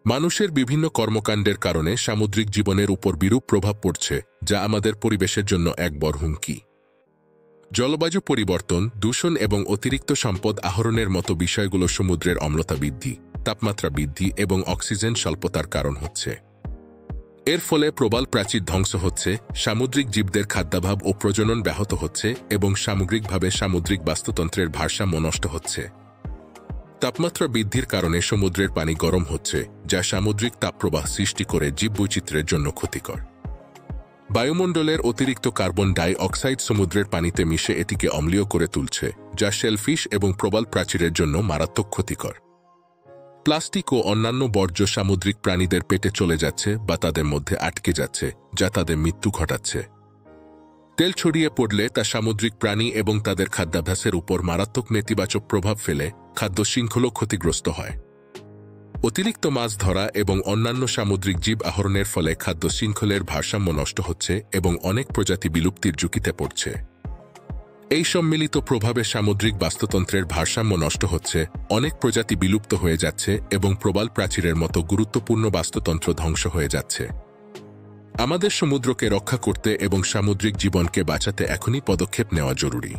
মানুষের বিভিন্ন কর্মকাণ্ডের কারণে সামুদ্রিক জীবনের উপর বিরূপ প্রভাব পড়ছে, যা আমাদের পরিবেশের জন্য এক বড় হুমকি। জলবায়ু পরিবর্তন, দূষণ এবং অতিরিক্ত সম্পদ আহরণের মতো বিষয়গুলো সমুদ্রের অম্লতা বৃদ্ধি, তাপমাত্রা বৃদ্ধি এবং অক্সিজেন স্বল্পতার কারণ হচ্ছে। এর ফলে প্রবাল প্রাচীর ধ্বংস হচ্ছে, সামুদ্রিক জীবদের খাদ্যাভাব ও প্রজনন ব্যাহত হচ্ছে এবং সামগ্রিকভাবে সামুদ্রিক বাস্তুতন্ত্রের ভারসাম্য নষ্ট হচ্ছে। তাপমাত্রা বৃদ্ধির কারণে সমুদ্রের পানি গরম হচ্ছে, যা সামুদ্রিক তাপপ্রবাহ সৃষ্টি করে জীববৈচিত্র্যের জন্য ক্ষতিকর। বায়ুমণ্ডলের অতিরিক্ত কার্বন ডাই অক্সাইড সমুদ্রের পানিতে মিশে এটিকে অম্লীয় করে তুলছে, যা শেলফিশ এবং প্রবাল প্রাচীরের জন্য মারাত্মক ক্ষতিকর। প্লাস্টিক ও অন্যান্য বর্জ্য সামুদ্রিক প্রাণীদের পেটে চলে যাচ্ছে বা তাদের মধ্যে আটকে যাচ্ছে, যা তাদের মৃত্যু ঘটাচ্ছে। তেল ছড়িয়ে পড়লে তা সামুদ্রিক প্রাণী এবং তাদের খাদ্যাভ্যাসের উপর মারাত্মক নেতিবাচক প্রভাব ফেলে খাদ্য শৃঙ্খলও ক্ষতিগ্রস্ত হয়। অতিরিক্ত মাছ ধরা এবং অন্যান্য সামুদ্রিক জীব আহরণের ফলে খাদ্য শৃঙ্খলের ভারসাম্য নষ্ট হচ্ছে এবং অনেক প্রজাতি বিলুপ্তির ঝুঁকিতে পড়ছে। এই সম্মিলিত প্রভাবে সামুদ্রিক বাস্তুতন্ত্রের ভারসাম্য নষ্ট হচ্ছে, অনেক প্রজাতি বিলুপ্ত হয়ে যাচ্ছে এবং প্রবাল প্রাচীরের মতো গুরুত্বপূর্ণ বাস্তুতন্ত্র ধ্বংস হয়ে যাচ্ছে। আমাদের সমুদ্রকে রক্ষা করতে এবং সামুদ্রিক জীবনকে বাঁচাতে এখনই পদক্ষেপ নেওয়া জরুরি।